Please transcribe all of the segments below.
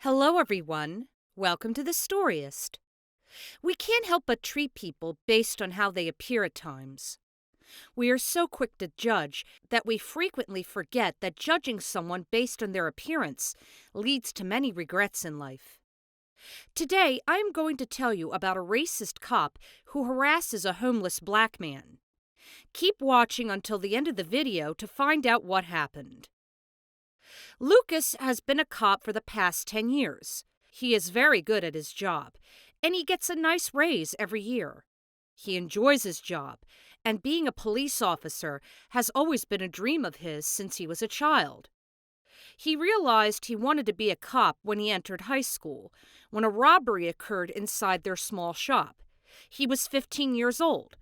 Hello, everyone. Welcome to the Storyist. We can't help but treat people based on how they appear at times. We are so quick to judge that we frequently forget that judging someone based on their appearance leads to many regrets in life. Today, I am going to tell you about a racist cop who harasses a homeless black man. Keep watching until the end of the video to find out what happened. Lucas has been a cop for the past 10 years. He is very good at his job, and he gets a nice raise every year. He enjoys his job, and being a police officer has always been a dream of his since he was a child. He realized he wanted to be a cop when he entered high school, when a robbery occurred inside their small shop. He was 15 years old.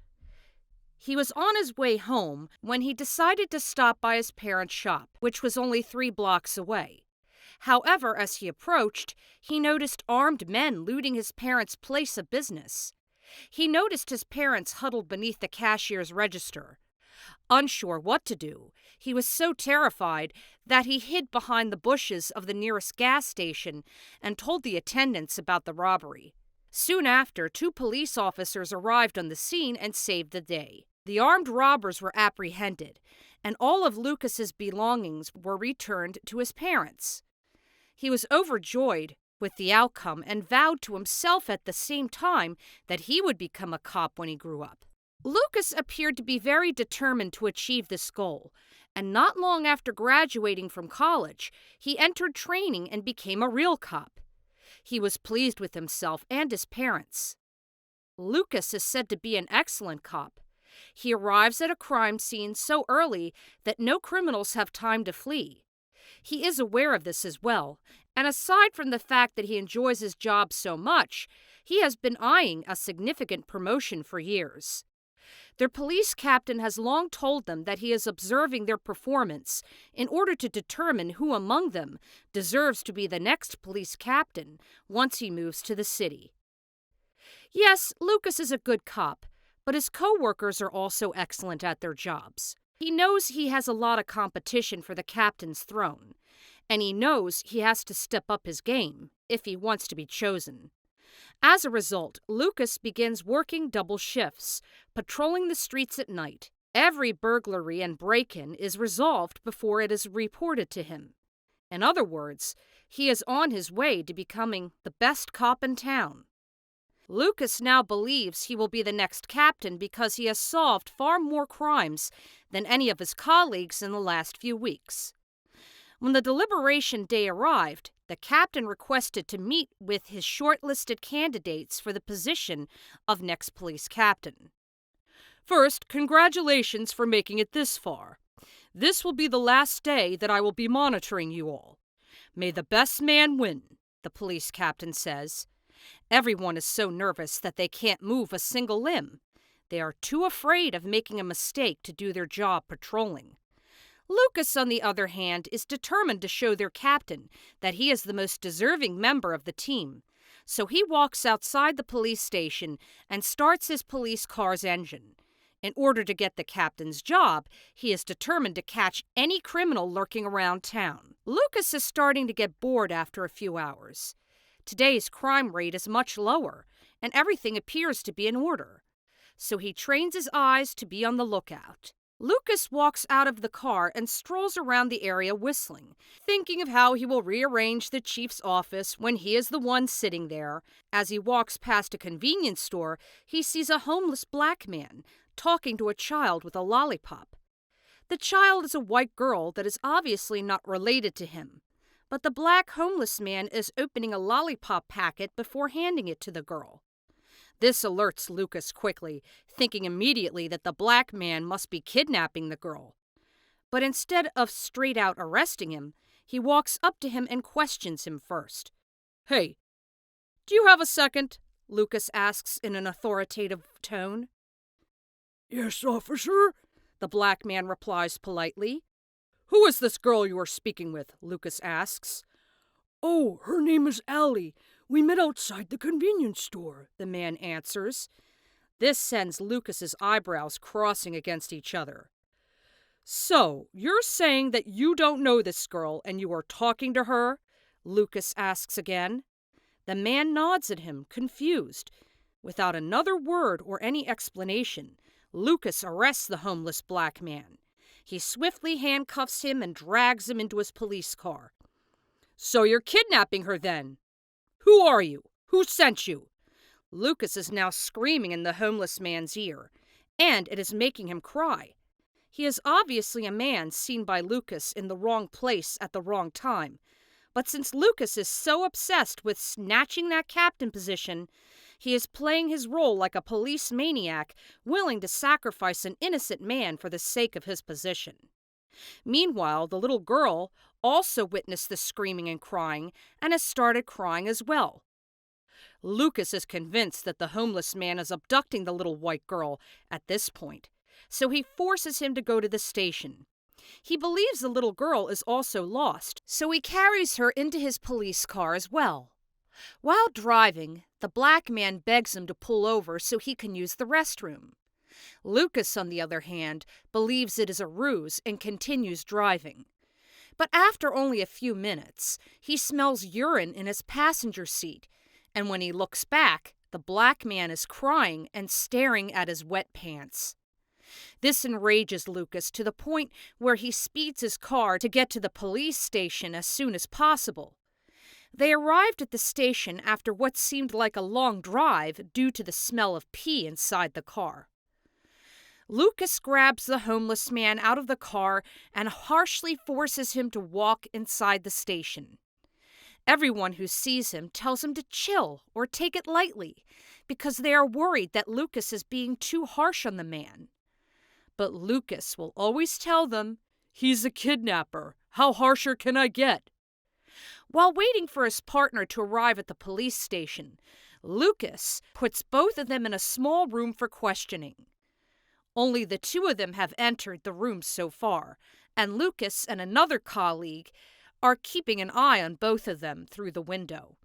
He was on his way home when he decided to stop by his parents' shop, which was only 3 blocks away. However, as he approached, he noticed armed men looting his parents' place of business. He noticed his parents huddled beneath the cashier's register. Unsure what to do, he was so terrified that he hid behind the bushes of the nearest gas station and told the attendants about the robbery. Soon after, 2 police officers arrived on the scene and saved the day. The armed robbers were apprehended, and all of Lucas's belongings were returned to his parents. He was overjoyed with the outcome and vowed to himself at the same time that he would become a cop when he grew up. Lucas appeared to be very determined to achieve this goal, and not long after graduating from college, he entered training and became a real cop. He was pleased with himself and his parents. Lucas is said to be an excellent cop. He arrives at a crime scene so early that no criminals have time to flee. He is aware of this as well, and aside from the fact that he enjoys his job so much, he has been eyeing a significant promotion for years. Their police captain has long told them that he is observing their performance in order to determine who among them deserves to be the next police captain once he moves to the city. Yes, Lucas is a good cop, but his co-workers are also excellent at their jobs. He knows he has a lot of competition for the captain's throne, and he knows he has to step up his game if he wants to be chosen. As a result, Lucas begins working double shifts, patrolling the streets at night. Every burglary and break-in is resolved before it is reported to him. In other words, he is on his way to becoming the best cop in town. Lucas now believes he will be the next captain because he has solved far more crimes than any of his colleagues in the last few weeks. When the deliberation day arrived, the captain requested to meet with his shortlisted candidates for the position of next police captain. First, congratulations for making it this far. This will be the last day that I will be monitoring you all. May the best man win, the police captain says. Everyone is so nervous that they can't move a single limb. They are too afraid of making a mistake to do their job patrolling. Lucas, on the other hand, is determined to show their captain that he is the most deserving member of the team. So he walks outside the police station and starts his police car's engine. In order to get the captain's job, he is determined to catch any criminal lurking around town. Lucas is starting to get bored after a few hours. Today's crime rate is much lower, and everything appears to be in order. So he trains his eyes to be on the lookout. Lucas walks out of the car and strolls around the area whistling, thinking of how he will rearrange the chief's office when he is the one sitting there. As he walks past a convenience store, he sees a homeless black man talking to a child with a lollipop. The child is a white girl that is obviously not related to him, but the black homeless man is opening a lollipop packet before handing it to the girl. This alerts Lucas quickly, thinking immediately that the black man must be kidnapping the girl. But instead of straight out arresting him, he walks up to him and questions him first. "Hey, do you have a second?" Lucas asks in an authoritative tone. "Yes, officer," the black man replies politely. "Who is this girl you are speaking with?" Lucas asks. "Oh, her name is Allie. We met outside the convenience store," the man answers. This sends Lucas's eyebrows crossing against each other. "So, you're saying that you don't know this girl and you are talking to her?" Lucas asks again. The man nods at him, confused. Without another word or any explanation, Lucas arrests the homeless black man. He swiftly handcuffs him and drags him into his police car. "So you're kidnapping her then? Who are you? Who sent you?" Lucas is now screaming in the homeless man's ear, and it is making him cry. He is obviously a man seen by Lucas in the wrong place at the wrong time, but since Lucas is so obsessed with snatching that captain position, he is playing his role like a police maniac willing to sacrifice an innocent man for the sake of his position. Meanwhile, the little girl also witnessed the screaming and crying and has started crying as well. Lucas is convinced that the homeless man is abducting the little white girl at this point, so he forces him to go to the station. He believes the little girl is also lost, so he carries her into his police car as well. While driving, the black man begs him to pull over so he can use the restroom. Lucas, on the other hand, believes it is a ruse and continues driving. But after only a few minutes, he smells urine in his passenger seat, and when he looks back, the black man is crying and staring at his wet pants. This enrages Lucas to the point where he speeds his car to get to the police station as soon as possible. They arrived at the station after what seemed like a long drive due to the smell of pee inside the car. Lucas grabs the homeless man out of the car and harshly forces him to walk inside the station. Everyone who sees him tells him to chill or take it lightly because they are worried that Lucas is being too harsh on the man. But Lucas will always tell them, "He's a kidnapper. How harsher can I get?" While waiting for his partner to arrive at the police station, Lucas puts both of them in a small room for questioning. Only the two of them have entered the room so far, and Lucas and another colleague are keeping an eye on both of them through the window.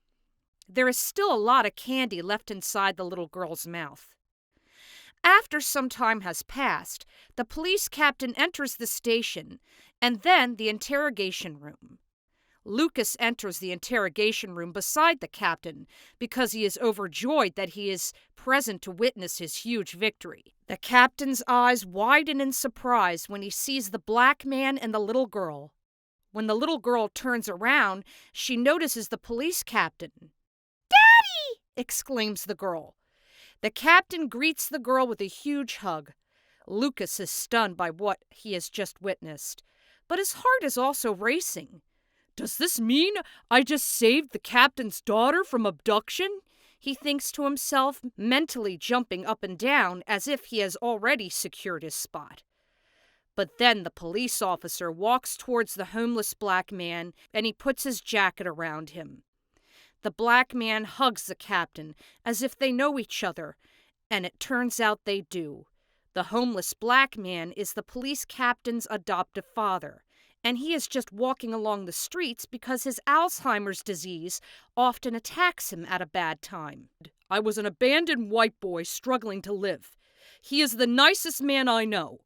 There is still a lot of candy left inside the little girl's mouth. After some time has passed, the police captain enters the station and then the interrogation room. Lucas enters the interrogation room beside the captain because he is overjoyed that he is present to witness his huge victory. The captain's eyes widen in surprise when he sees the black man and the little girl. When the little girl turns around, she notices the police captain. "Daddy!" exclaims the girl. The captain greets the girl with a huge hug. Lucas is stunned by what he has just witnessed, but his heart is also racing. "Does this mean I just saved the captain's daughter from abduction?" he thinks to himself, mentally jumping up and down as if he has already secured his spot. But then the police officer walks towards the homeless black man and he puts his jacket around him. The black man hugs the captain as if they know each other, and it turns out they do. The homeless black man is the police captain's adoptive father, and he is just walking along the streets because his Alzheimer's disease often attacks him at a bad time. "I was an abandoned white boy struggling to live. He is the nicest man I know.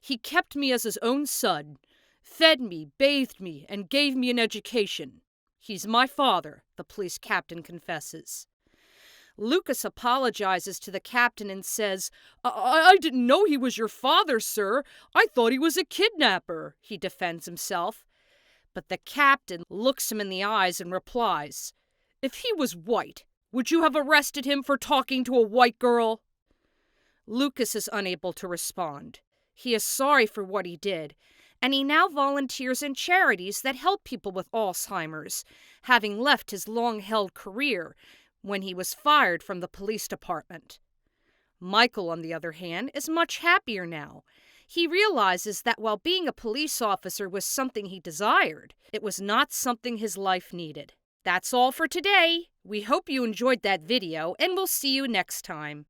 He kept me as his own son, fed me, bathed me, and gave me an education. He's my father," the police captain confesses. Lucas apologizes to the captain and says, I didn't know he was your father, sir. I thought he was a kidnapper," he defends himself. But the captain looks him in the eyes and replies, "If he was white, would you have arrested him for talking to a white girl?" Lucas is unable to respond. He is sorry for what he did, and he now volunteers in charities that help people with Alzheimer's, having left his long-held career when he was fired from the police department. Michael, on the other hand, is much happier now. He realizes that while being a police officer was something he desired, it was not something his life needed. That's all for today. We hope you enjoyed that video, and we'll see you next time.